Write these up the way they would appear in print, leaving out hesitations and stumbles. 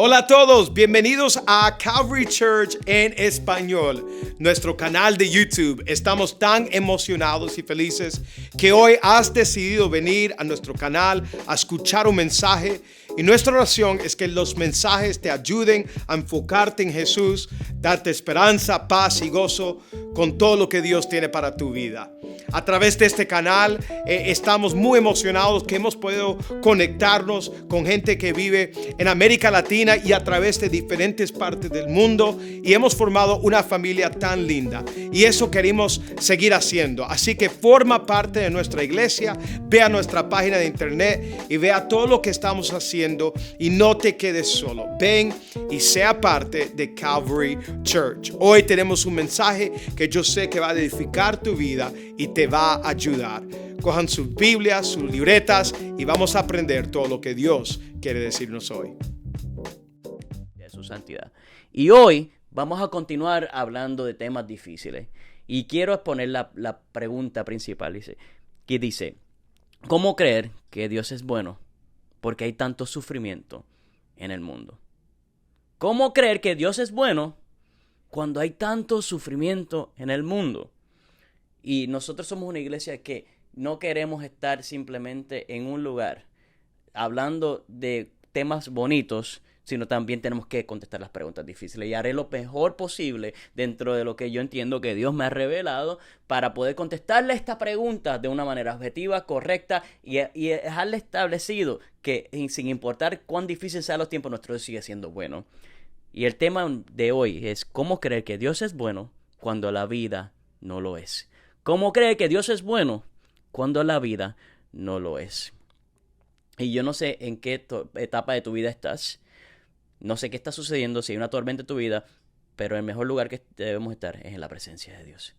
Hola a todos, bienvenidos a Calvary Church en español, nuestro canal de YouTube. Estamos tan emocionados y felices que hoy has decidido venir a nuestro canal a escuchar un mensaje. Y nuestra oración es que los mensajes te ayuden a enfocarte en Jesús, darte esperanza, paz y gozo con todo lo que Dios tiene para tu vida. A través de este canal estamos muy emocionados que hemos podido conectarnos con gente que vive en América Latina y a través de diferentes partes del mundo, y hemos formado una familia tan linda, y eso queremos seguir haciendo. Así que forma parte de nuestra iglesia, ve a nuestra página de internet y vea todo lo que estamos haciendo y no te quedes solo. Ven y sea parte de Calvary Church. Hoy tenemos un mensaje que yo sé que va a edificar tu vida y te va a ayudar. Cojan sus Biblias, sus libretas y vamos a aprender todo lo que Dios quiere decirnos hoy. De su santidad. Y hoy vamos a continuar hablando de temas difíciles. Y quiero exponer la pregunta principal. Dice, ¿cómo creer que Dios es bueno? Porque hay tanto sufrimiento en el mundo. ¿Cómo creer que Dios es bueno cuando hay tanto sufrimiento en el mundo? Y nosotros somos una iglesia que no queremos estar simplemente en un lugar hablando de temas bonitos, sino también tenemos que contestar las preguntas difíciles. Y haré lo mejor posible dentro de lo que yo entiendo que Dios me ha revelado para poder contestarle esta pregunta de una manera objetiva, correcta y dejarle establecido que sin importar cuán difícil sean los tiempos, nuestro Dios sigue siendo bueno. Y el tema de hoy es cómo creer que Dios es bueno cuando la vida no lo es. ¿Cómo creer que Dios es bueno cuando la vida no lo es? Y yo no sé en qué etapa de tu vida estás. No sé qué está sucediendo, si hay una tormenta en tu vida, pero el mejor lugar que debemos estar es en la presencia de Dios.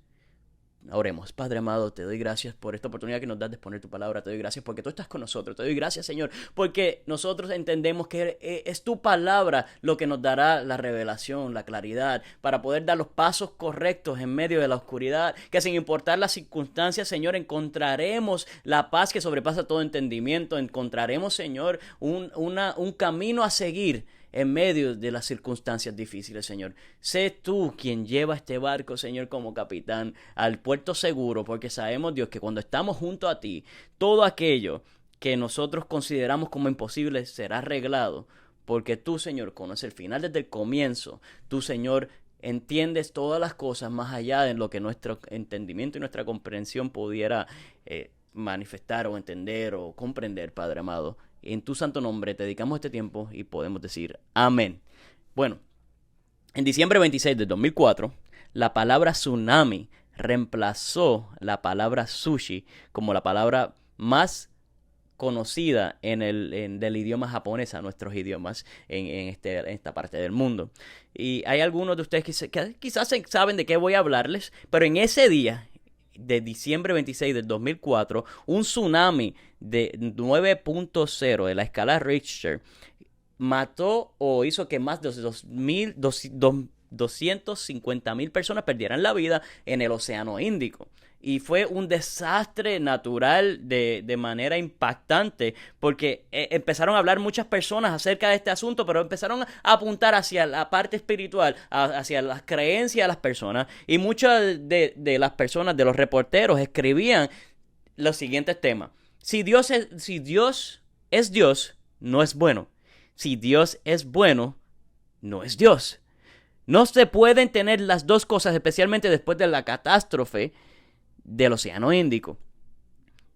Oremos. Padre amado, te doy gracias por esta oportunidad que nos das de exponer tu palabra. Te doy gracias porque tú estás con nosotros. Te doy gracias, Señor, porque nosotros entendemos que es tu palabra lo que nos dará la revelación, la claridad, para poder dar los pasos correctos en medio de la oscuridad, que sin importar las circunstancias, Señor, encontraremos la paz que sobrepasa todo entendimiento. Encontraremos, Señor, un camino a seguir en medio de las circunstancias difíciles, Señor. Sé tú quien lleva este barco, Señor, como capitán al puerto seguro, porque sabemos, Dios, que cuando estamos junto a ti, todo aquello que nosotros consideramos como imposible será arreglado, porque tú, Señor, conoces el final desde el comienzo. Tú, Señor, entiendes todas las cosas más allá de lo que nuestro entendimiento y nuestra comprensión pudiera manifestar o entender o comprender, Padre amado. En tu santo nombre te dedicamos este tiempo y podemos decir amén. Bueno, en diciembre 26 del 2004, la palabra tsunami reemplazó la palabra sushi como la palabra más conocida del idioma japonés a nuestros idiomas en esta parte del mundo. Y hay algunos de ustedes que quizás saben de qué voy a hablarles, pero en ese día de diciembre 26 del 2004, un tsunami de 9.0 de la escala Richter mató o hizo que más de 250,000 personas perdieran la vida en el Océano Índico. Y fue un desastre natural de manera impactante, porque empezaron a hablar muchas personas acerca de este asunto, pero empezaron a apuntar hacia la parte espiritual, hacia las creencias de las personas. Y muchas de las personas, de los reporteros, escribían los siguientes temas. Si Dios es Dios, no es bueno. Si Dios es bueno, no es Dios. No se pueden tener las dos cosas, especialmente después de la catástrofe del Océano Índico.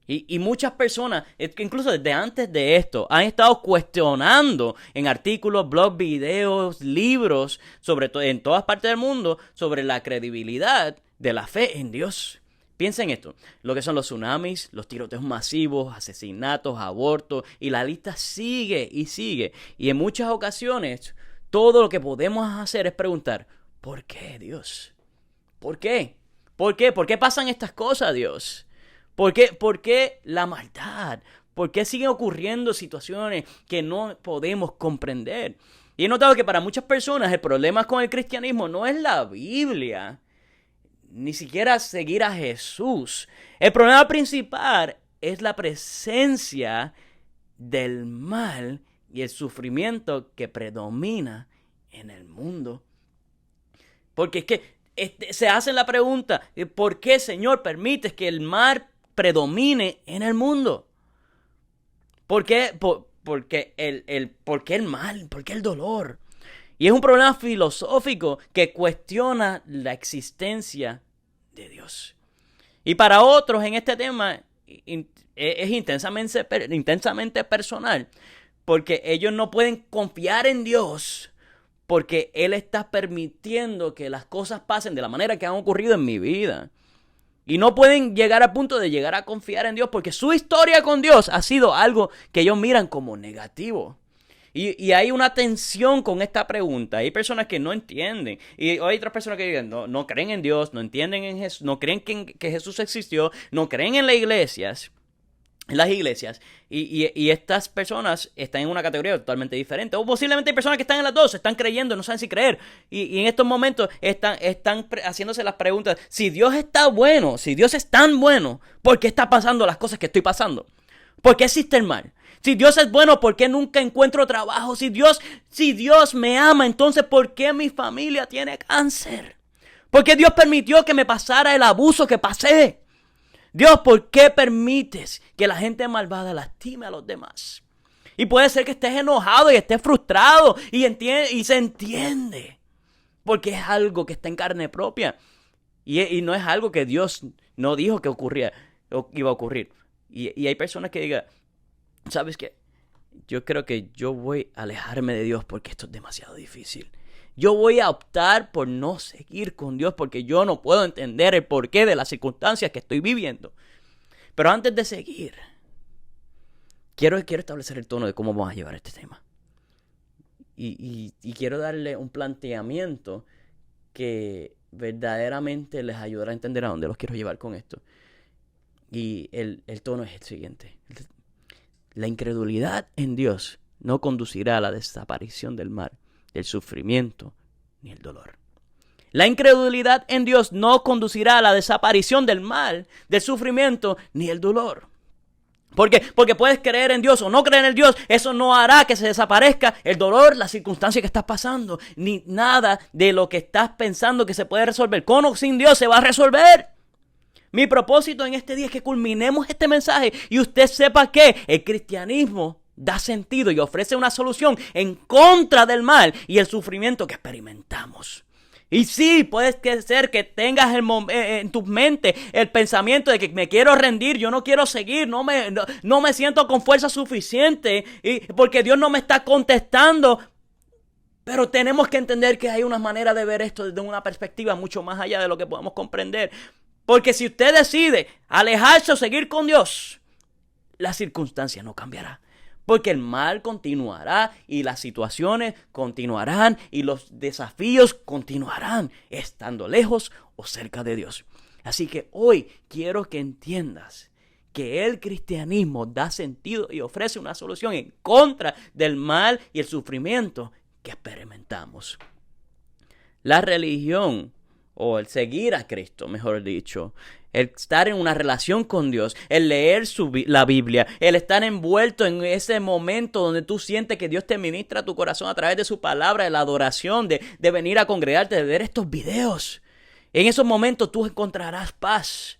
Y muchas personas, incluso desde antes de esto, han estado cuestionando en artículos, blogs, videos, libros, sobre todo en todas partes del mundo, sobre la credibilidad de la fe en Dios. Piensen esto, lo que son los tsunamis, los tiroteos masivos, asesinatos, abortos, y la lista sigue y sigue. Y en muchas ocasiones, todo lo que podemos hacer es preguntar, ¿por qué, Dios? ¿Por qué? ¿Por qué? ¿Por qué pasan estas cosas, Dios? ¿Por qué la maldad? ¿Por qué siguen ocurriendo situaciones que no podemos comprender? Y he notado que para muchas personas el problema con el cristianismo no es la Biblia, ni siquiera seguir a Jesús. El problema principal es la presencia del mal y el sufrimiento que predomina en el mundo. Porque es que se hacen la pregunta, ¿por qué, Señor, permites que el mal predomine en el mundo? ¿Por qué? ¿Por qué el mal? ¿Por qué el dolor? Y es un problema filosófico que cuestiona la existencia de Dios. Y para otros en este tema es intensamente personal, porque ellos no pueden confiar en Dios porque Él está permitiendo que las cosas pasen de la manera que han ocurrido en mi vida. Y no pueden llegar al punto de llegar a confiar en Dios porque su historia con Dios ha sido algo que ellos miran como negativo. Y hay una tensión con esta pregunta. Hay personas que no entienden. Y hay otras personas que dicen, no creen en Dios, no entienden en Jesús, no creen que Jesús existió, no creen en las iglesias. Y estas personas están en una categoría totalmente diferente. O posiblemente hay personas que están en las dos, están creyendo, no saben si creer. Y en estos momentos están haciéndose las preguntas. Si Dios está bueno, si Dios es tan bueno, ¿por qué está pasando las cosas que estoy pasando? ¿Por qué existe el mal? Si Dios es bueno, ¿por qué nunca encuentro trabajo? Si Dios me ama, entonces ¿por qué mi familia tiene cáncer? ¿Por qué Dios permitió que me pasara el abuso que pasé? Dios, ¿por qué permites que la gente malvada lastime a los demás? Y puede ser que estés enojado y estés frustrado y se entiende. Porque es algo que está en carne propia. Y no es algo que Dios no dijo que ocurría o iba a ocurrir. Y hay personas que digan, ¿sabes qué? Yo creo que yo voy a alejarme de Dios porque esto es demasiado difícil. Yo voy a optar por no seguir con Dios porque yo no puedo entender el porqué de las circunstancias que estoy viviendo. Pero antes de seguir, quiero establecer el tono de cómo vamos a llevar este tema. Y quiero darle un planteamiento que verdaderamente les ayudará a entender a dónde los quiero llevar con esto. Y el tono es el siguiente. La incredulidad en Dios no conducirá a la desaparición del mal, del sufrimiento ni el dolor. La incredulidad en Dios no conducirá a la desaparición del mal, del sufrimiento ni el dolor. ¿Por qué? Porque puedes creer en Dios o no creer en Dios, eso no hará que se desaparezca el dolor, la circunstancia que estás pasando, ni nada de lo que estás pensando que se puede resolver. Con o sin Dios se va a resolver. Mi propósito en este día es que culminemos este mensaje y usted sepa que el cristianismo da sentido y ofrece una solución en contra del mal y el sufrimiento que experimentamos. Y sí, puede ser que tengas en tu mente el pensamiento de que me quiero rendir, yo no quiero seguir, no me siento con fuerza suficiente porque Dios no me está contestando. Pero tenemos que entender que hay una manera de ver esto desde una perspectiva mucho más allá de lo que podemos comprender. Porque si usted decide alejarse o seguir con Dios, la circunstancia no cambiará. Porque el mal continuará y las situaciones continuarán y los desafíos continuarán estando lejos o cerca de Dios. Así que hoy quiero que entiendas que el cristianismo da sentido y ofrece una solución en contra del mal y el sufrimiento que experimentamos. La religión, o el seguir a Cristo, mejor dicho, el estar en una relación con Dios, el leer la Biblia, el estar envuelto en ese momento donde tú sientes que Dios te ministra a tu corazón a través de su palabra, de la adoración, de venir a congregarte, de ver estos videos. En esos momentos tú encontrarás paz.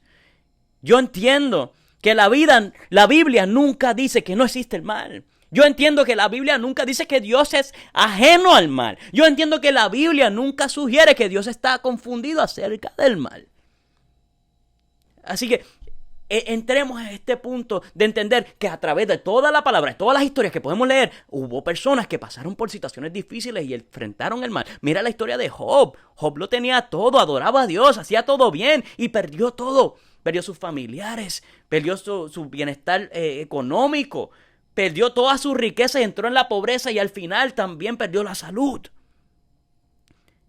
Yo entiendo que la Biblia nunca dice que no existe el mal. Yo entiendo que la Biblia nunca dice que Dios es ajeno al mal. Yo entiendo que la Biblia nunca sugiere que Dios está confundido acerca del mal. Así que entremos en este punto de entender que a través de toda la palabra, de todas las historias que podemos leer, hubo personas que pasaron por situaciones difíciles y enfrentaron el mal. Mira la historia de Job. Job lo tenía todo, adoraba a Dios, hacía todo bien y perdió todo. Perdió sus familiares, perdió su bienestar económico, perdió toda su riqueza y entró en la pobreza y al final también perdió la salud.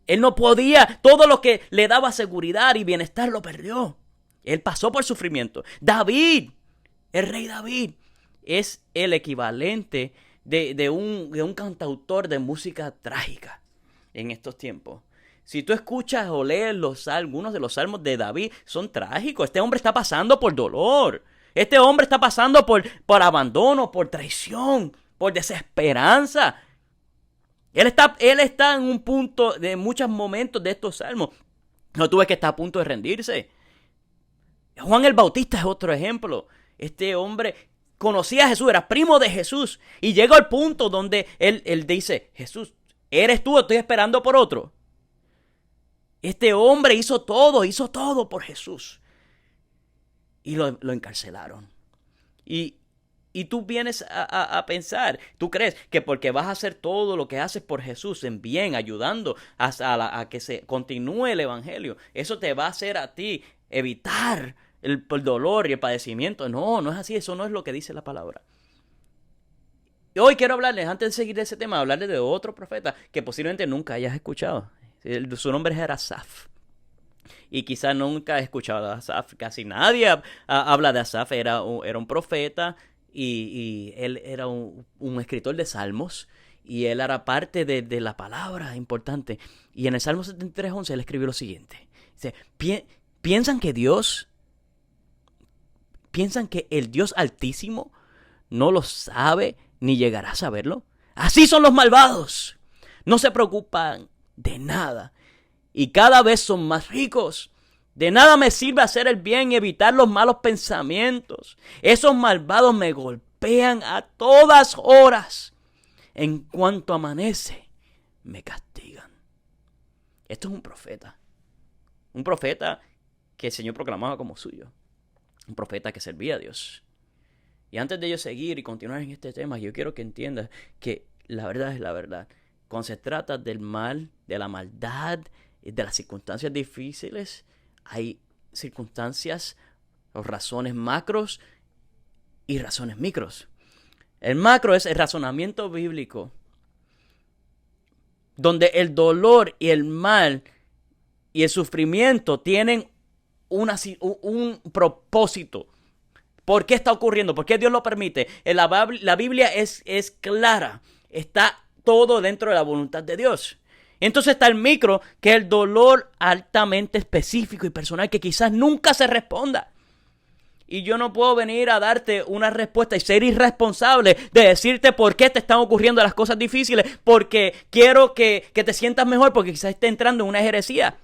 Él no podía, todo lo que le daba seguridad y bienestar lo perdió. Él pasó por sufrimiento. David, el rey David, es el equivalente de un cantautor de música trágica en estos tiempos. Si tú escuchas o lees algunos de los salmos de David, son trágicos. Este hombre está pasando por dolor. Este hombre está pasando por abandono, por traición, por desesperanza. Él está en un punto de muchos momentos de estos salmos. No, tú ves que está a punto de rendirse. Juan el Bautista es otro ejemplo. Este hombre conocía a Jesús, era primo de Jesús. Y llegó al punto donde él dice, Jesús, ¿eres tú o estoy esperando por otro? Este hombre hizo todo por Jesús. Y lo encarcelaron. Y tú vienes a pensar, tú crees que porque vas a hacer todo lo que haces por Jesús en bien, ayudando a que se continúe el evangelio, eso te va a hacer a ti evitar el dolor y el padecimiento. No, no es así, eso no es lo que dice la palabra. Y hoy quiero hablarles, antes de seguir de ese tema, hablarles de otro profeta que posiblemente nunca hayas escuchado. Su nombre era Asaf. Y quizás nunca has escuchado a Asaf. Casi nadie habla de Asaf. Era un profeta y él era un escritor de salmos. Y él era parte de la palabra importante. Y en el Salmo 73:11 él escribió lo siguiente. Dice, ¿piensan que el Dios Altísimo no lo sabe ni llegará a saberlo? Así son los malvados. No se preocupan de nada. Y cada vez son más ricos. De nada me sirve hacer el bien y evitar los malos pensamientos. Esos malvados me golpean a todas horas. En cuanto amanece, me castigan. Esto es un profeta. Un profeta que el Señor proclamaba como suyo. Un profeta que servía a Dios. Y antes de yo seguir y continuar en este tema, yo quiero que entiendas que la verdad es la verdad. Cuando se trata del mal, de la maldad, de las circunstancias difíciles, hay circunstancias o razones macros y razones micros. El macro es el razonamiento bíblico, donde el dolor y el mal y el sufrimiento tienen un propósito. ¿Por qué está ocurriendo? ¿Por qué Dios lo permite? La Biblia es clara. Está todo dentro de la voluntad de Dios. Entonces está el micro, que es el dolor altamente específico y personal que quizás nunca se responda. Y yo no puedo venir a darte una respuesta y ser irresponsable de decirte por qué te están ocurriendo las cosas difíciles, porque quiero que te sientas mejor, porque quizás esté entrando en una herejía.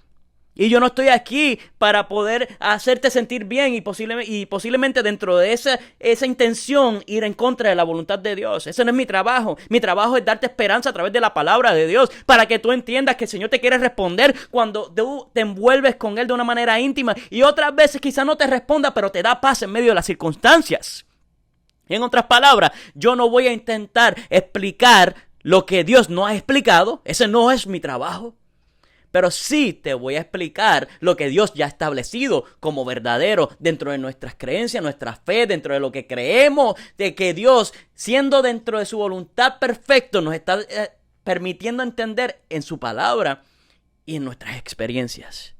Y yo no estoy aquí para poder hacerte sentir bien y posiblemente dentro de esa intención ir en contra de la voluntad de Dios. Ese no es mi trabajo. Mi trabajo es darte esperanza a través de la palabra de Dios para que tú entiendas que el Señor te quiere responder cuando tú te envuelves con Él de una manera íntima. Y otras veces quizás no te responda, pero te da paz en medio de las circunstancias. En otras palabras, yo no voy a intentar explicar lo que Dios no ha explicado. Ese no es mi trabajo. Pero sí te voy a explicar lo que Dios ya ha establecido como verdadero dentro de nuestras creencias, nuestra fe, dentro de lo que creemos, de que Dios, siendo dentro de su voluntad perfecto, nos está permitiendo entender en su palabra y en nuestras experiencias.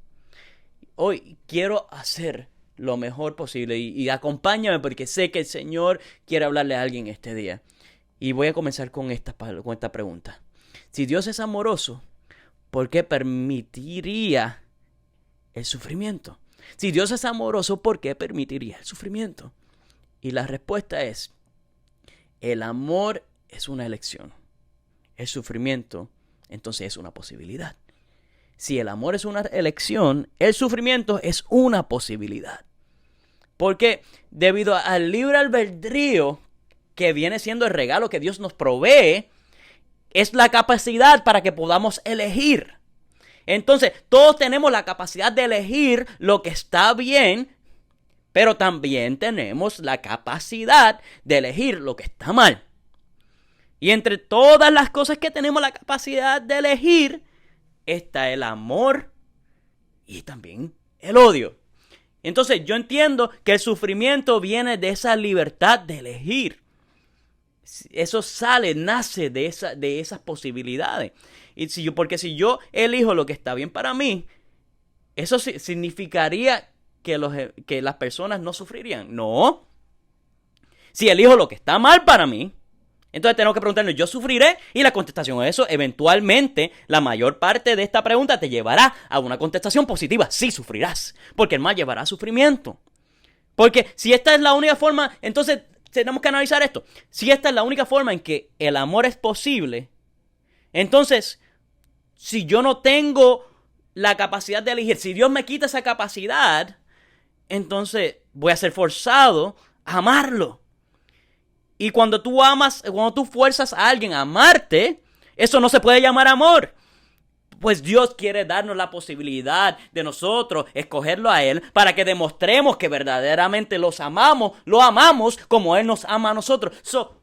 Hoy quiero hacer lo mejor posible y acompáñame porque sé que el Señor quiere hablarle a alguien este día. Y voy a comenzar con esta pregunta. Si Dios es amoroso, ¿por qué permitiría el sufrimiento? Si Dios es amoroso, ¿por qué permitiría el sufrimiento? Y la respuesta es, el amor es una elección. El sufrimiento, entonces, es una posibilidad. Si el amor es una elección, el sufrimiento es una posibilidad. Porque debido al libre albedrío que viene siendo el regalo que Dios nos provee, es la capacidad para que podamos elegir. Entonces, todos tenemos la capacidad de elegir lo que está bien, pero también tenemos la capacidad de elegir lo que está mal. Y entre todas las cosas que tenemos la capacidad de elegir, está el amor y también el odio. Entonces, yo entiendo que el sufrimiento viene de esa libertad de elegir. Eso nace de esas posibilidades. Porque si yo elijo lo que está bien para mí, eso significaría que las personas no sufrirían. No. Si elijo lo que está mal para mí, entonces tengo que preguntarnos, ¿yo sufriré? Y la contestación a eso, eventualmente, la mayor parte de esta pregunta te llevará a una contestación positiva. Sí, sufrirás, porque el mal llevará a sufrimiento. Porque si esta es la única forma, entonces tenemos que analizar esto. Si esta es la única forma en que el amor es posible, entonces, si yo no tengo la capacidad de elegir, si Dios me quita esa capacidad, entonces voy a ser forzado a amarlo. Y cuando tú fuerzas a alguien a amarte, eso no se puede llamar amor. Pues Dios quiere darnos la posibilidad de nosotros escogerlo a Él para que demostremos que verdaderamente lo amamos como Él nos ama a nosotros.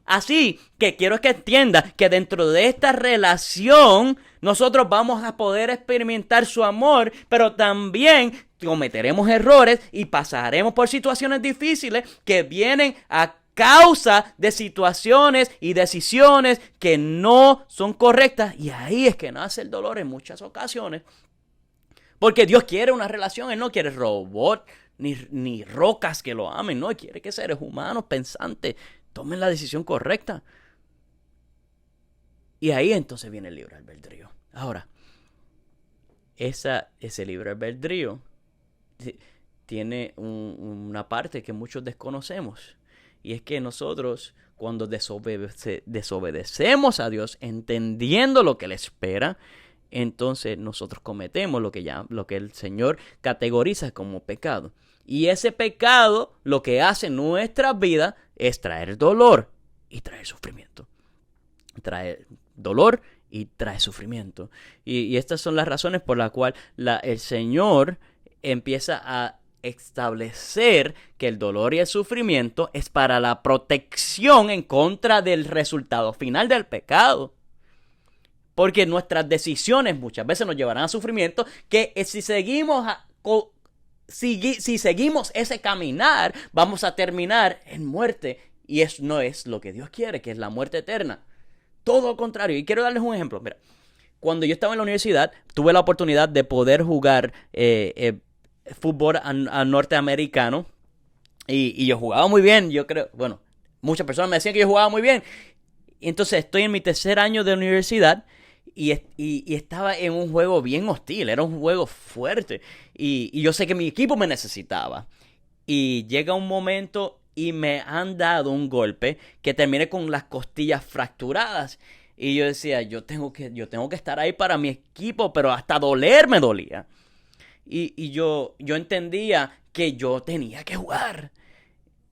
Así que quiero que entienda que dentro de esta relación nosotros vamos a poder experimentar su amor, pero también cometeremos errores y pasaremos por situaciones difíciles que vienen a causa de situaciones y decisiones que no son correctas, y ahí es que nace el dolor en muchas ocasiones, porque Dios quiere una relación. Él no quiere robots ni rocas que lo amen, no, quiere que seres humanos pensantes tomen la decisión correcta, y ahí entonces viene el libre albedrío. Ahora, ese libre albedrío tiene una parte que muchos desconocemos. Y es que nosotros, cuando desobedecemos a Dios, entendiendo lo que Él espera, entonces nosotros cometemos lo que el Señor categoriza como pecado. Y ese pecado, lo que hace en nuestra vida es traer dolor y traer sufrimiento. Trae dolor y trae sufrimiento. Y estas son las razones por las cuales el Señor empieza a establecer que el dolor y el sufrimiento es para la protección en contra del resultado final del pecado. Porque nuestras decisiones muchas veces nos llevarán a sufrimiento que si seguimos ese caminar, vamos a terminar en muerte. Y eso no es lo que Dios quiere, que es la muerte eterna. Todo lo contrario. Y quiero darles un ejemplo. Mira, cuando yo estaba en la universidad, tuve la oportunidad de poder jugar fútbol norteamericano, y yo jugaba muy bien. Yo creo, bueno, muchas personas me decían que yo jugaba muy bien. Y entonces estoy en mi tercer año de universidad y estaba en un juego bien hostil, era un juego fuerte, y yo sé que mi equipo me necesitaba, y llega un momento y me han dado un golpe que terminé con las costillas fracturadas. Y yo decía, yo tengo que estar ahí para mi equipo, pero hasta doler me dolía. Y yo entendía que yo tenía que jugar.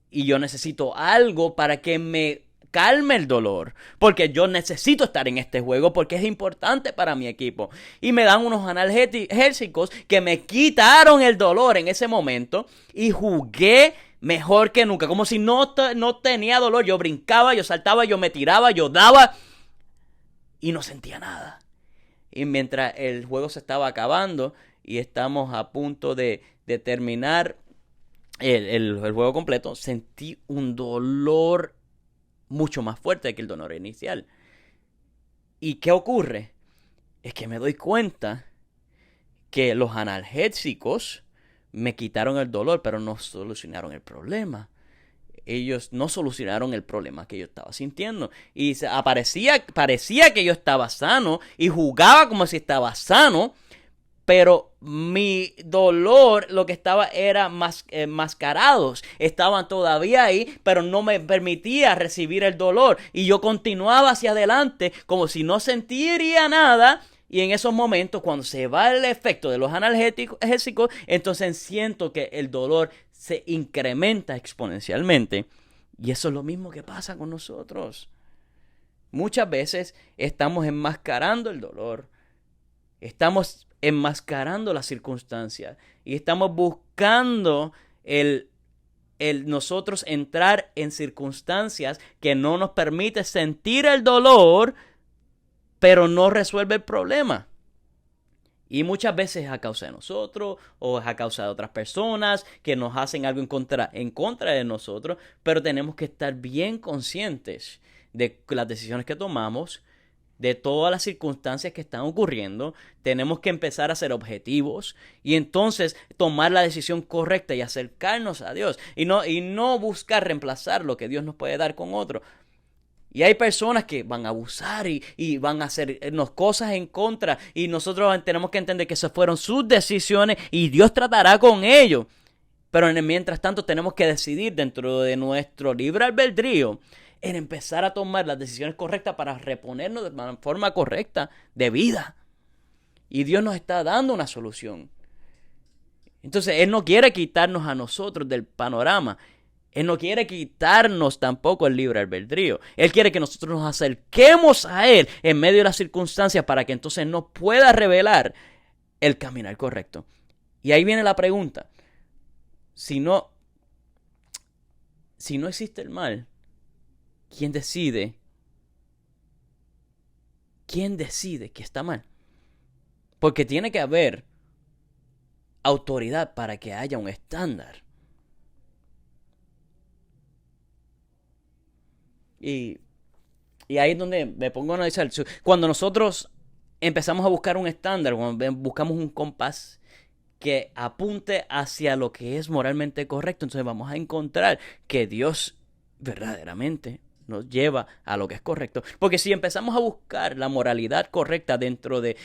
Y yo necesito algo para que me calme el dolor. Porque yo necesito estar en este juego porque es importante para mi equipo. Y me dan unos analgésicos que me quitaron el dolor en ese momento. Y jugué mejor que nunca. Como si no tenía dolor. Yo brincaba, yo saltaba, yo me tiraba, yo daba. Y no sentía nada. Y mientras el juego se estaba acabando y estamos a punto de terminar el juego completo, sentí un dolor mucho más fuerte que el dolor inicial. ¿Y qué ocurre? Es que me doy cuenta que los analgésicos me quitaron el dolor, pero no solucionaron el problema. Ellos no solucionaron el problema que yo estaba sintiendo. Y parecía que yo estaba sano y jugaba como si estaba sano, pero mi dolor lo que estaba era mascarados. Estaban todavía ahí, pero no me permitía recibir el dolor. Y yo continuaba hacia adelante como si no sentiría nada. Y en esos momentos, cuando se va el efecto de los analgésicos, entonces siento que el dolor se incrementa exponencialmente. Y eso es lo mismo que pasa con nosotros. Muchas veces estamos enmascarando el dolor. Estamos enmascarando las circunstancias. Y estamos buscando el nosotros entrar en circunstancias que no nos permiten sentir el dolor, pero no resuelve el problema. Y muchas veces es a causa de nosotros o es a causa de otras personas que nos hacen algo en contra de nosotros, pero tenemos que estar bien conscientes de las decisiones que tomamos, de todas las circunstancias que están ocurriendo. Tenemos que empezar a ser objetivos y entonces tomar la decisión correcta y acercarnos a Dios y no buscar reemplazar lo que Dios nos puede dar con otro. Y hay personas que van a abusar y van a hacernos cosas en contra. Y nosotros tenemos que entender que esas fueron sus decisiones y Dios tratará con ellos. Pero mientras tanto tenemos que decidir dentro de nuestro libre albedrío en empezar a tomar las decisiones correctas para reponernos de forma correcta de vida. Y Dios nos está dando una solución. Entonces, Él no quiere quitarnos a nosotros del panorama. Él no quiere quitarnos tampoco el libre albedrío. Él quiere que nosotros nos acerquemos a Él en medio de las circunstancias para que entonces nos pueda revelar el caminar correcto. Y ahí viene la pregunta. Si no existe el mal, ¿quién decide? ¿Quién decide que está mal? Porque tiene que haber autoridad para que haya un estándar. Y ahí es donde me pongo a analizar. Cuando nosotros empezamos a buscar un estándar, cuando buscamos un compás que apunte hacia lo que es moralmente correcto, entonces vamos a encontrar que Dios verdaderamente nos lleva a lo que es correcto. Porque si empezamos a buscar la moralidad correcta dentro de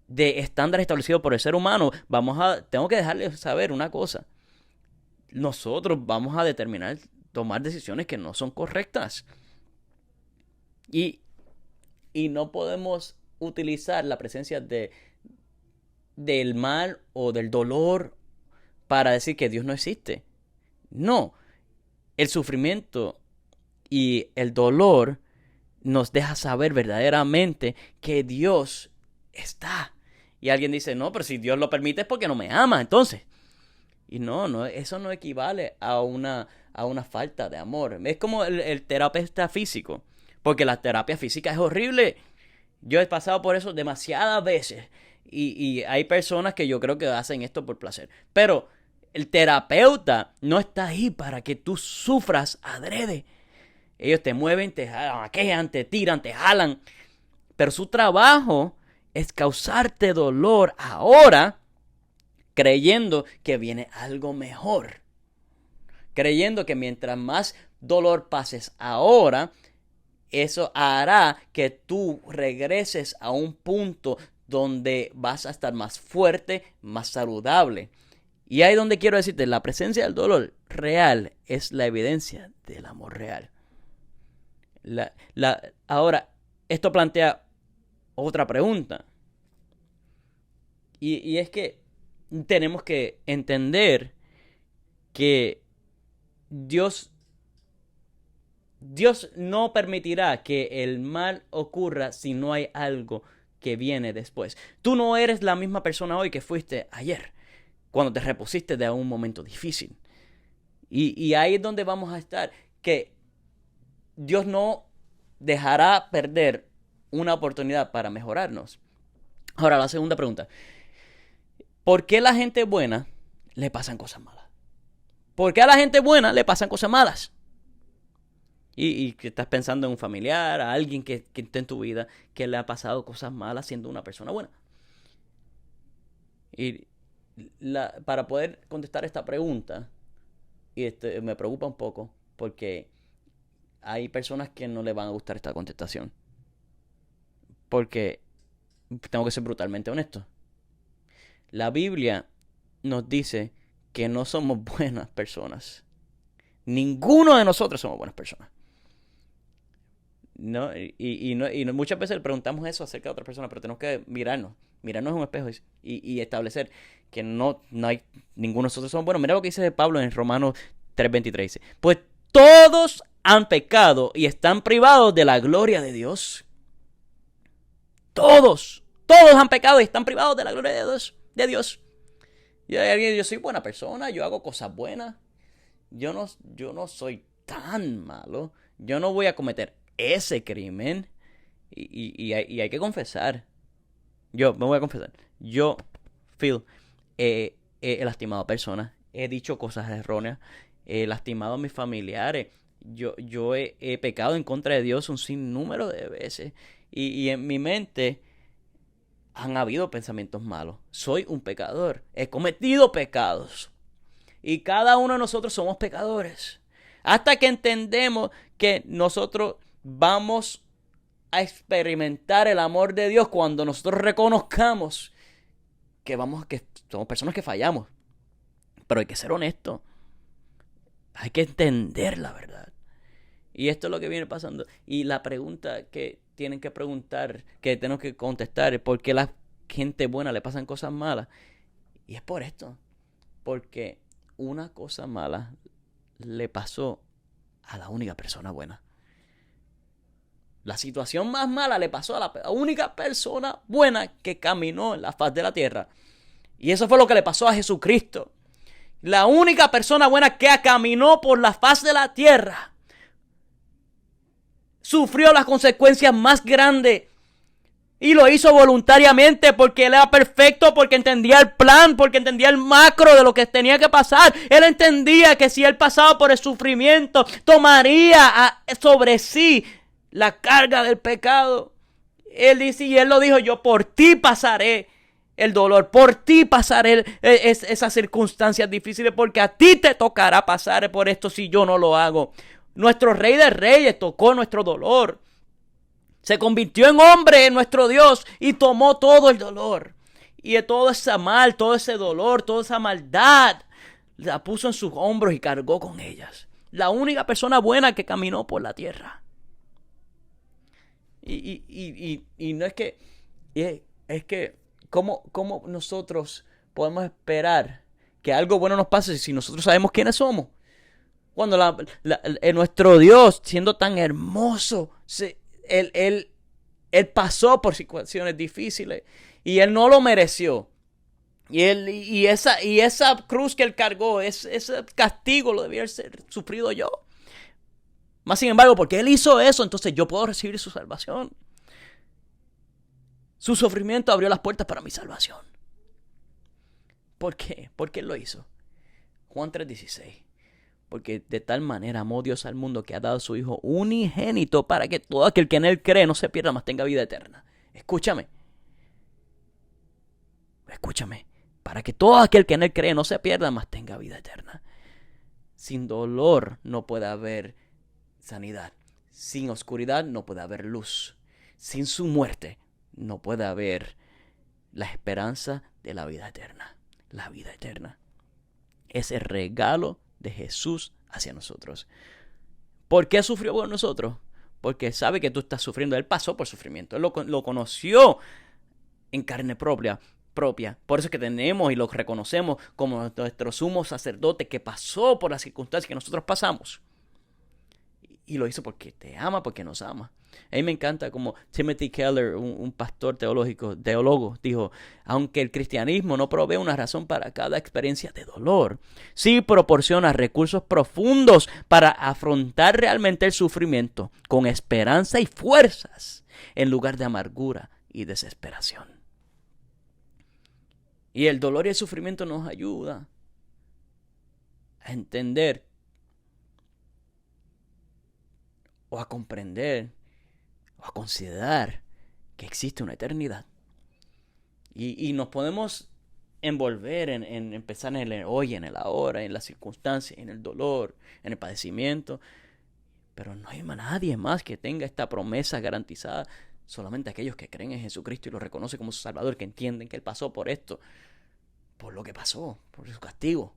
estándares establecidos por el ser humano, tengo que dejarles saber una cosa. Nosotros vamos a tomar decisiones que no son correctas. Y no podemos utilizar la presencia del mal o del dolor para decir que Dios no existe. No. El sufrimiento y el dolor nos deja saber verdaderamente que Dios está. Y alguien dice, no, pero si Dios lo permite es porque no me ama, entonces. Y no, eso no equivale a una falta de amor. Es como el terapeuta físico, porque la terapia física es horrible. Yo he pasado por eso demasiadas veces. Y hay personas que yo creo que hacen esto por placer. Pero el terapeuta no está ahí para que tú sufras adrede. Ellos te mueven, te aquejan, te tiran, te jalan. Pero su trabajo es causarte dolor ahora, creyendo que viene algo mejor. Creyendo que mientras más dolor pases ahora, eso hará que tú regreses a un punto donde vas a estar más fuerte, más saludable. Y ahí donde quiero decirte, la presencia del dolor real es la evidencia del amor real. Ahora, esto plantea otra pregunta. Y es que tenemos que entender que Dios no permitirá que el mal ocurra si no hay algo que viene después. Tú no eres la misma persona hoy que fuiste ayer, cuando te repusiste de un momento difícil. Y ahí es donde vamos a estar, que Dios no dejará perder una oportunidad para mejorarnos. Ahora, la segunda pregunta. ¿Por qué a la gente buena le pasan cosas malas? ¿Por qué a la gente buena le pasan cosas malas? Y que estás pensando en un familiar, a alguien que esté en tu vida, que le ha pasado cosas malas siendo una persona buena. Y para poder contestar esta pregunta, me preocupa un poco, porque hay personas que no le van a gustar esta contestación. Porque tengo que ser brutalmente honesto. La Biblia nos dice que no somos buenas personas. Ninguno de nosotros somos buenas personas. ¿No? Y muchas veces le preguntamos eso acerca de otra persona, pero tenemos que mirarnos en un espejo y establecer que no hay ninguno de nosotros somos buenos. Mira lo que dice Pablo en Romanos 3:23. Dice, pues todos han pecado y están privados de la gloria de Dios. Todos han pecado y están privados de la gloria de Dios. Yo soy buena persona, yo hago cosas buenas. Yo no soy tan malo. Yo no voy a cometer ese crimen. Y hay que confesar. Yo me voy a confesar. Yo, Phil, he lastimado a personas. He dicho cosas erróneas. He lastimado a mis familiares. Yo he pecado en contra de Dios un sinnúmero de veces. Y en mi mente han habido pensamientos malos. Soy un pecador. He cometido pecados. Y cada uno de nosotros somos pecadores. Hasta que entendemos que nosotros vamos a experimentar el amor de Dios cuando nosotros reconozcamos que somos personas que fallamos. Pero hay que ser honesto. Hay que entender la verdad. Y esto es lo que viene pasando. Y la pregunta que tienen que preguntar, que tenemos que contestar, es por qué a la gente buena le pasan cosas malas. Y es por esto. Porque una cosa mala le pasó a la única persona buena. La situación más mala le pasó a la única persona buena que caminó en la faz de la tierra. Y eso fue lo que le pasó a Jesucristo. La única persona buena que caminó por la faz de la tierra sufrió las consecuencias más grandes. Y lo hizo voluntariamente porque él era perfecto, porque entendía el plan, porque entendía el macro de lo que tenía que pasar. Él entendía que si él pasaba por el sufrimiento, tomaría sobre sí la carga del pecado. Él dice, y él lo dijo, yo por ti pasaré el dolor, por ti pasaré esas circunstancias difíciles, porque a ti te tocará pasar por esto si yo no lo hago. Nuestro Rey de Reyes tocó nuestro dolor. Se convirtió en hombre, nuestro Dios, y tomó todo el dolor. Y todo ese mal, todo ese dolor, toda esa maldad, la puso en sus hombros y cargó con ellas. La única persona buena que caminó por la tierra. Y no es que... Es que... ¿Cómo nosotros podemos esperar que algo bueno nos pase si nosotros sabemos quiénes somos? Cuando nuestro Dios, siendo tan hermoso, Él pasó por situaciones difíciles y Él no lo mereció. Y esa cruz que Él cargó, ese castigo lo debía haber sufrido yo. Más sin embargo, porque Él hizo eso, entonces yo puedo recibir su salvación. Su sufrimiento abrió las puertas para mi salvación. ¿Por qué? ¿Por qué Él lo hizo? Juan 3:16. Porque de tal manera amó Dios al mundo que ha dado a su Hijo unigénito para que todo aquel que en Él cree no se pierda, mas tenga vida eterna. Escúchame. Para que todo aquel que en Él cree no se pierda, mas tenga vida eterna. Sin dolor no puede haber sanidad. Sin oscuridad no puede haber luz. Sin su muerte no puede haber la esperanza de la vida eterna. La vida eterna. Ese regalo de Jesús hacia nosotros. ¿Por qué sufrió por nosotros? Porque sabe que tú estás sufriendo. Él pasó por sufrimiento. Él lo conoció en carne propia. Por eso es que tenemos y lo reconocemos como nuestro sumo sacerdote que pasó por las circunstancias que nosotros pasamos. Y lo hizo porque te ama, porque nos ama. A mí me encanta como Timothy Keller, un pastor teólogo, dijo, aunque el cristianismo no provee una razón para cada experiencia de dolor, sí proporciona recursos profundos para afrontar realmente el sufrimiento con esperanza y fuerzas en lugar de amargura y desesperación. Y el dolor y el sufrimiento nos ayuda a entender o a comprender o a considerar que existe una eternidad. Y nos podemos envolver en pensar en el hoy, en el ahora, en las circunstancias, en el dolor, en el padecimiento. Pero no hay nadie más que tenga esta promesa garantizada. Solamente aquellos que creen en Jesucristo y lo reconocen como su Salvador, que entienden que Él pasó por esto, por lo que pasó, por su castigo,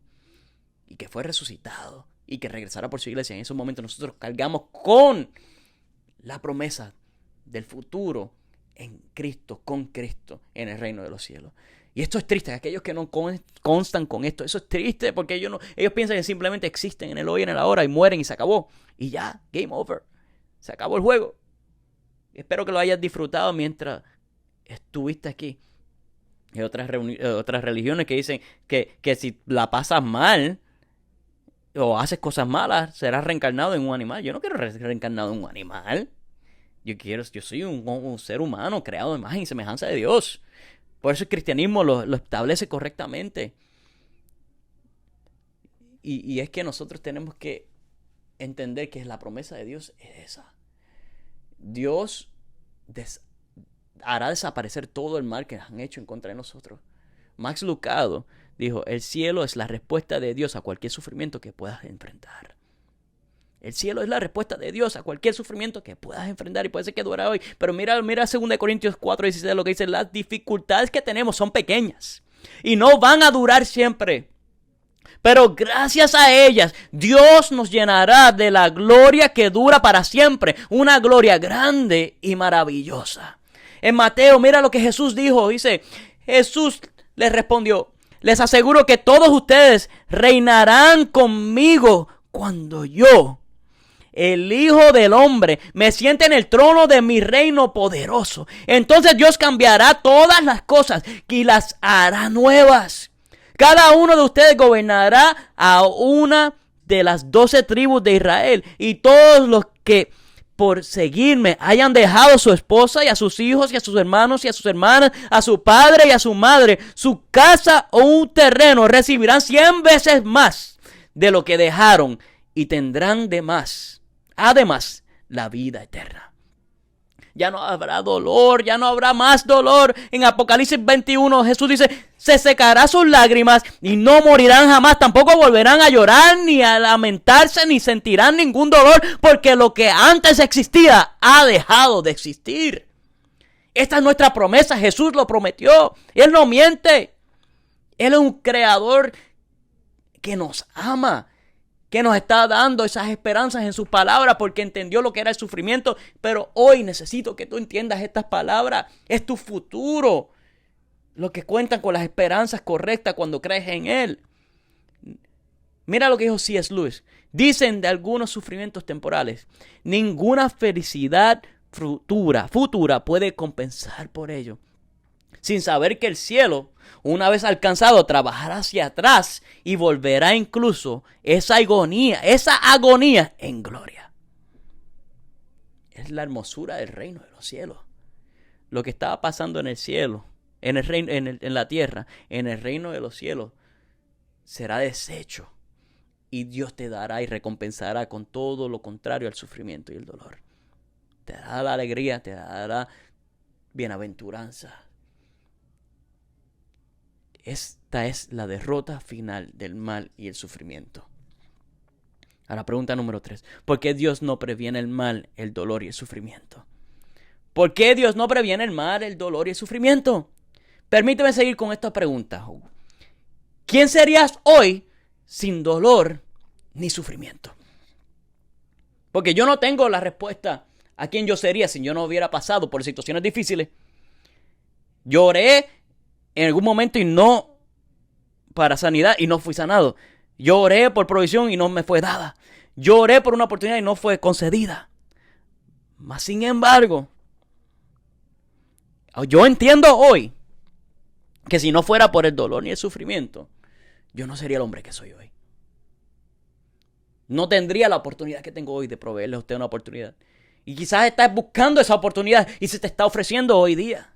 y que fue resucitado, y que regresará por su iglesia. En esos momentos nosotros cargamos con la promesa del futuro en Cristo, con Cristo, en el reino de los cielos. Y esto es triste. Aquellos que no constan con esto, eso es triste porque ellos piensan que simplemente existen en el hoy y en el ahora y mueren y se acabó. Y ya, game over. Se acabó el juego. Espero que lo hayas disfrutado mientras estuviste aquí. Hay otras religiones que dicen que si la pasas mal o haces cosas malas, serás reencarnado en un animal. Yo no quiero ser reencarnado en un animal. Yo soy un ser humano creado de imagen y semejanza de Dios. Por eso el cristianismo lo establece correctamente. Y es que nosotros tenemos que entender que la promesa de Dios es esa. Dios hará desaparecer todo el mal que han hecho en contra de nosotros. Max Lucado dijo, el cielo es la respuesta de Dios a cualquier sufrimiento que puedas enfrentar. El cielo es la respuesta de Dios a cualquier sufrimiento que puedas enfrentar y puede ser que dure hoy. Pero mira 2 Corintios 4:16 lo que dice, las dificultades que tenemos son pequeñas y no van a durar siempre. Pero gracias a ellas, Dios nos llenará de la gloria que dura para siempre. Una gloria grande y maravillosa. En Mateo, mira lo que Jesús dijo. Dice, Jesús les respondió, les aseguro que todos ustedes reinarán conmigo cuando yo, el Hijo del Hombre, me siente en el trono de mi reino poderoso. Entonces Dios cambiará todas las cosas y las hará nuevas. Cada uno de ustedes gobernará a una de las 12 tribus de Israel. Y todos los que por seguirme hayan dejado a su esposa y a sus hijos y a sus hermanos y a sus hermanas, a su padre y a su madre, su casa o un terreno, recibirán 100 veces más de lo que dejaron y tendrán de más. Además, la vida eterna. Ya no habrá dolor, ya no habrá más dolor. En Apocalipsis 21 Jesús dice, se secará sus lágrimas y no morirán jamás. Tampoco volverán a llorar, ni a lamentarse, ni sentirán ningún dolor, porque lo que antes existía ha dejado de existir. Esta es nuestra promesa, Jesús lo prometió. Él no miente. Él es un creador que nos ama, que nos está dando esas esperanzas en sus palabras porque entendió lo que era el sufrimiento. Pero hoy necesito que tú entiendas estas palabras. Es tu futuro lo que cuentan con las esperanzas correctas cuando crees en Él. Mira lo que dijo C.S. Lewis. Dicen de algunos sufrimientos temporales, ninguna felicidad futura puede compensar por ello, sin saber que el cielo, una vez alcanzado, trabajará hacia atrás y volverá incluso esa agonía en gloria. Es la hermosura del reino de los cielos. Lo que estaba pasando en el cielo, en el reino, en la tierra, en el reino de los cielos, será deshecho. Y Dios te dará y recompensará con todo lo contrario al sufrimiento y el dolor. Te dará la alegría, te dará bienaventuranza. Esta es la derrota final del mal y el sufrimiento. Ahora, pregunta número 3. ¿Por qué Dios no previene el mal, el dolor y el sufrimiento? ¿Por qué Dios no previene el mal, el dolor y el sufrimiento? Permíteme seguir con esta pregunta. ¿Quién serías hoy sin dolor ni sufrimiento? Porque yo no tengo la respuesta a quién yo sería si yo no hubiera pasado por situaciones difíciles. Lloré en algún momento y no para sanidad y no fui sanado. Yo oré por provisión y no me fue dada. Yo oré por una oportunidad y no fue concedida. Mas sin embargo, yo entiendo hoy que si no fuera por el dolor ni el sufrimiento, yo no sería el hombre que soy hoy. No tendría la oportunidad que tengo hoy de proveerle a usted una oportunidad. Y quizás estás buscando esa oportunidad y se te está ofreciendo hoy día.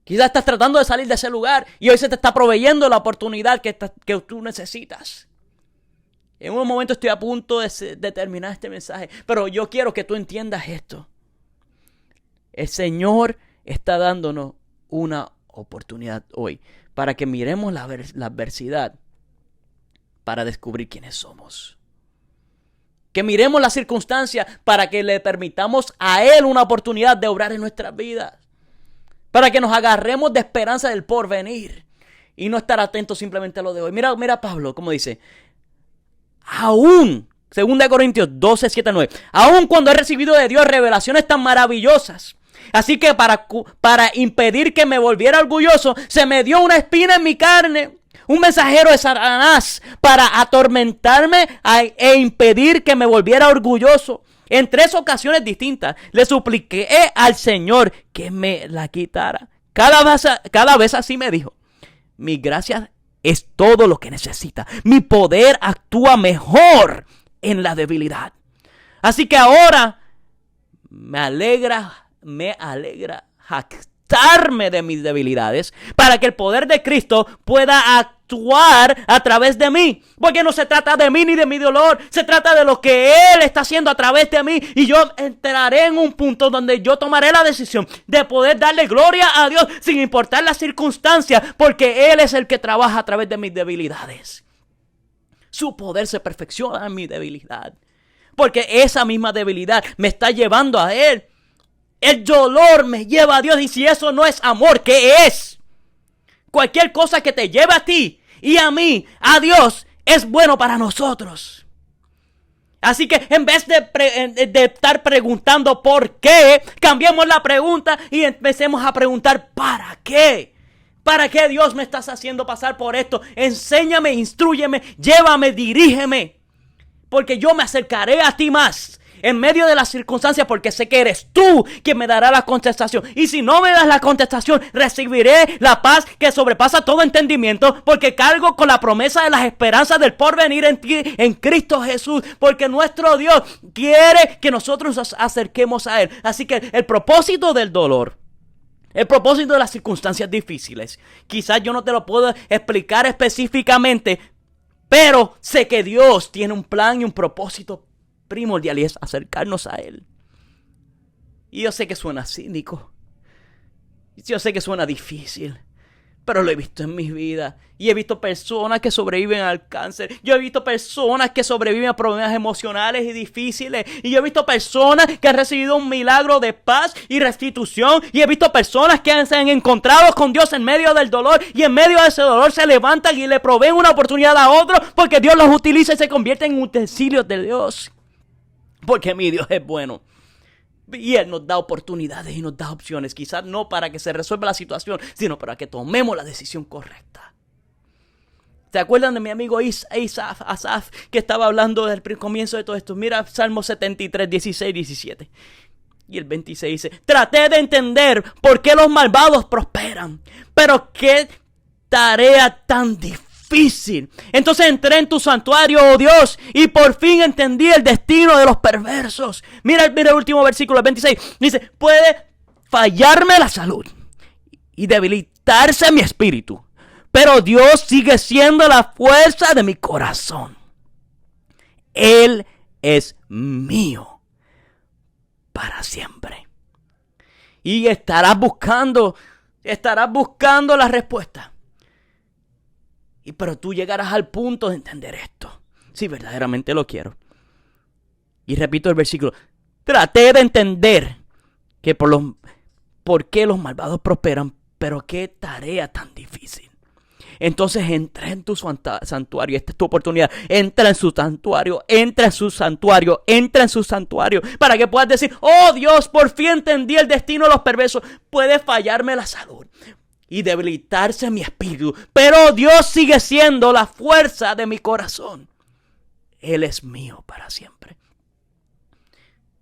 Quizás estás tratando de salir de ese lugar y hoy se te está proveyendo la oportunidad que tú necesitas. En un momento estoy a punto de terminar este mensaje, pero yo quiero que tú entiendas esto. El Señor está dándonos una oportunidad hoy para que miremos la adversidad para descubrir quiénes somos. Que miremos las circunstancias para que le permitamos a Él una oportunidad de obrar en nuestras vidas. Para que nos agarremos de esperanza del porvenir y no estar atentos simplemente a lo de hoy. Mira Pablo, como dice, aún, 2 Corintios 12, 7, 9, aún cuando he recibido de Dios revelaciones tan maravillosas, así que para impedir que me volviera orgulloso, se me dio una espina en mi carne, un mensajero de Satanás para atormentarme e impedir que me volviera orgulloso. En 3 ocasiones distintas le supliqué al Señor que me la quitara. Cada vez así me dijo, mi gracia es todo lo que necesita. Mi poder actúa mejor en la debilidad. Así que ahora me alegra jactarme de mis debilidades para que el poder de Cristo pueda actuar a través de mí. Porque no se trata de mí ni de mi dolor, se trata de lo que Él está haciendo a través de mí. Y yo entraré en un punto donde yo tomaré la decisión de poder darle gloria a Dios sin importar las circunstancias, porque Él es el que trabaja a través de mis debilidades. Su poder se perfecciona en mi debilidad, porque esa misma debilidad me está llevando a Él. El dolor me lleva a Dios, y si eso no es amor, ¿qué es? Cualquier cosa que te lleve a ti y a mí, a Dios, es bueno para nosotros. Así que en vez de estar preguntando por qué, cambiemos la pregunta y empecemos a preguntar ¿para qué? ¿Para qué Dios me estás haciendo pasar por esto? Enséñame, instrúyeme, llévame, dirígeme. Porque yo me acercaré a ti más en medio de las circunstancias, porque sé que eres tú quien me dará la contestación. Y si no me das la contestación, recibiré la paz que sobrepasa todo entendimiento, porque cargo con la promesa de las esperanzas del porvenir en ti, en Cristo Jesús, porque nuestro Dios quiere que nosotros nos acerquemos a Él. Así que el propósito del dolor, el propósito de las circunstancias difíciles, quizás yo no te lo puedo explicar específicamente, pero sé que Dios tiene un plan y un propósito primordial, y es acercarnos a Él. Y yo sé que suena cínico, yo sé que suena difícil, pero lo he visto en mi vida. Y he visto personas que sobreviven al cáncer. Yo he visto personas que sobreviven a problemas emocionales y difíciles. Y yo he visto personas que han recibido un milagro de paz y restitución. Y he visto personas que se han encontrado con Dios en medio del dolor. Y en medio de ese dolor se levantan y le proveen una oportunidad a otro, porque Dios los utiliza y se convierten en utensilios de Dios. Porque mi Dios es bueno. Y Él nos da oportunidades y nos da opciones. Quizás no para que se resuelva la situación, sino para que tomemos la decisión correcta. ¿Se acuerdan de mi amigo Asaf, que estaba hablando del comienzo de todo esto? Mira Salmo 73, 16, 17. Y el 26 dice: traté de entender por qué los malvados prosperan, pero qué tarea tan difícil. Entonces entré en tu santuario, oh Dios, y por fin entendí el destino de los perversos. Mira el último versículo, el 26. Dice: puede fallarme la salud y debilitarse mi espíritu, pero Dios sigue siendo la fuerza de mi corazón. Él es mío para siempre. Y estarás buscando la respuesta. Pero tú llegarás al punto de entender esto. Si verdaderamente lo quiero. Y repito el versículo: traté de entender que por qué los malvados prosperan, pero qué tarea tan difícil. Entonces entré en tu santuario. Esta es tu oportunidad. Entra en su santuario, entra en su santuario, entra en su santuario, para que puedas decir: oh Dios, por fin entendí el destino de los perversos. Puede fallarme la salud y debilitarse mi espíritu, pero Dios sigue siendo la fuerza de mi corazón. Él es mío para siempre.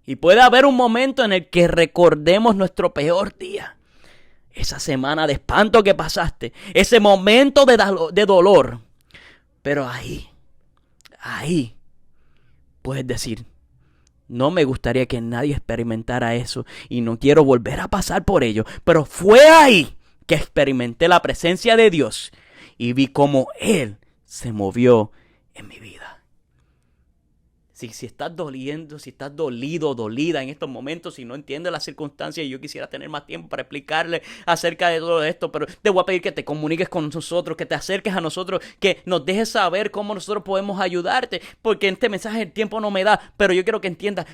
Y puede haber un momento en el que recordemos nuestro peor día, esa semana de espanto que pasaste, ese momento de dolor. Pero ahí puedes decir: no me gustaría que nadie experimentara eso y no quiero volver a pasar por ello. Pero fue ahí que experimenté la presencia de Dios y vi cómo Él se movió en mi vida. Si estás doliendo, si estás dolido, dolida en estos momentos, si no entiendes las circunstancias, yo quisiera tener más tiempo para explicarle acerca de todo esto, pero te voy a pedir que te comuniques con nosotros, que te acerques a nosotros, que nos dejes saber cómo nosotros podemos ayudarte, porque en este mensaje el tiempo no me da, pero yo quiero que entiendas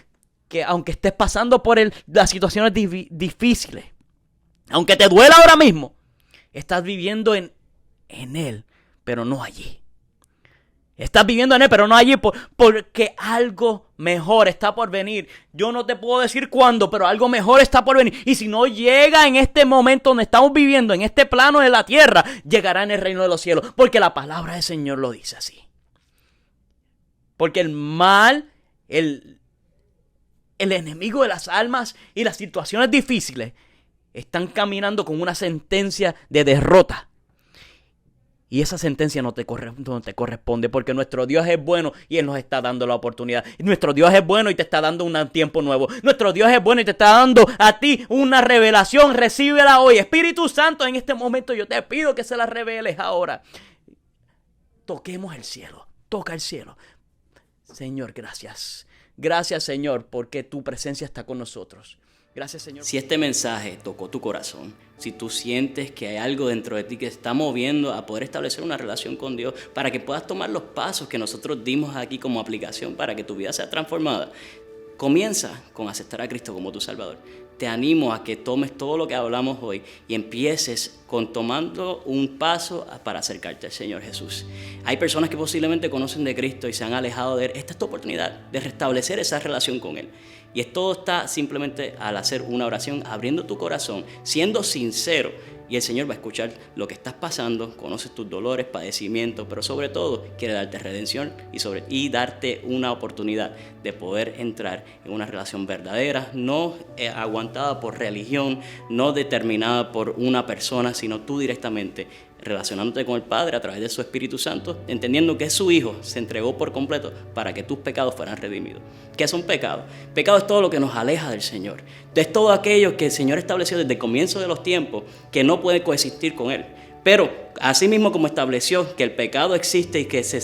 que aunque estés pasando por las situaciones difíciles, aunque te duela ahora mismo, estás viviendo en Él, pero no allí. Estás viviendo en Él, pero no allí, porque algo mejor está por venir. Yo no te puedo decir cuándo, pero algo mejor está por venir. Y si no llega en este momento donde estamos viviendo, en este plano de la tierra, llegará en el reino de los cielos, porque la palabra del Señor lo dice así. Porque el mal, el enemigo de las almas y las situaciones difíciles están caminando con una sentencia de derrota. Y esa sentencia no te corresponde, porque nuestro Dios es bueno y Él nos está dando la oportunidad. Nuestro Dios es bueno y te está dando un tiempo nuevo. Nuestro Dios es bueno y te está dando a ti una revelación. Recíbela hoy. Espíritu Santo, en este momento yo te pido que se la reveles ahora. Toquemos el cielo. Toca el cielo. Señor, gracias. Gracias, Señor, porque tu presencia está con nosotros. Gracias, Señor. Si este mensaje tocó tu corazón, si tú sientes que hay algo dentro de ti que está moviendo a poder establecer una relación con Dios para que puedas tomar los pasos que nosotros dimos aquí como aplicación para que tu vida sea transformada, comienza con aceptar a Cristo como tu Salvador. te animo a que tomes todo lo que hablamos hoy y empieces tomando un paso para acercarte al Señor Jesús. Hay personas que posiblemente conocen de Cristo y se han alejado de Él. Esta es tu oportunidad de restablecer esa relación con Él. Y todo está simplemente al hacer una oración, abriendo tu corazón, siendo sincero. Y el Señor va a escuchar lo que estás pasando, conoce tus dolores, padecimientos, pero sobre todo quiere darte redención y darte una oportunidad de poder entrar en una relación verdadera, no aguantada por religión, no determinada por una persona, sino tú directamente relacionándote con el Padre a través de su Espíritu Santo, entendiendo que su Hijo se entregó por completo para que tus pecados fueran redimidos. ¿Qué son pecados? Pecado es todo lo que nos aleja del Señor. Es todo aquello que el Señor estableció desde el comienzo de los tiempos que no puede coexistir con Él. Pero así mismo como estableció que el pecado existe y que te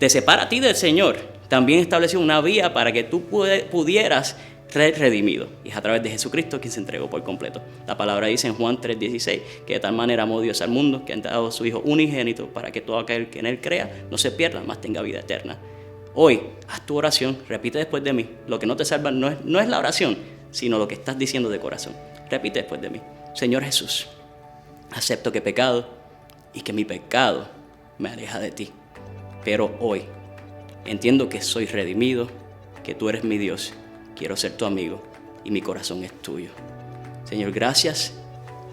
separa a ti del Señor, también estableció una vía para que tú pudieras ser redimido. Y es a través de Jesucristo quien se entregó por completo. La palabra dice en Juan 3:16 que de tal manera amó Dios al mundo que ha dado a su Hijo unigénito para que todo aquel que en Él crea no se pierda, mas tenga vida eterna. Hoy, haz tu oración, repite después de mí. Lo que no te salva no es la oración, sino lo que estás diciendo de corazón. Repite después de mí. Señor Jesús, acepto que he pecado y que mi pecado me aleja de ti. Pero hoy entiendo que soy redimido, que tú eres mi Dios. Quiero ser tu amigo y mi corazón es tuyo. Señor, gracias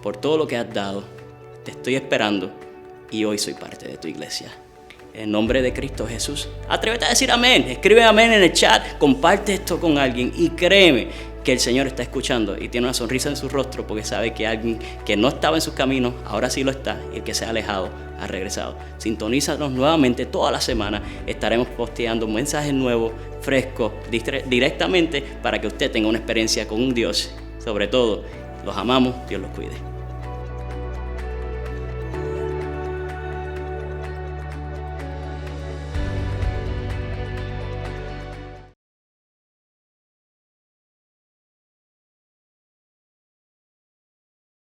por todo lo que has dado. Te estoy esperando y hoy soy parte de tu iglesia. En nombre de Cristo Jesús, atrévete a decir amén. Escribe amén en el chat, comparte esto con alguien y créeme que el Señor está escuchando y tiene una sonrisa en su rostro porque sabe que alguien que no estaba en sus caminos, ahora sí lo está, y el que se ha alejado ha regresado. Sintonízanos nuevamente toda la semana. Estaremos posteando mensajes nuevos, frescos, directamente para que usted tenga una experiencia con un Dios. Sobre todo, los amamos, Dios los cuide.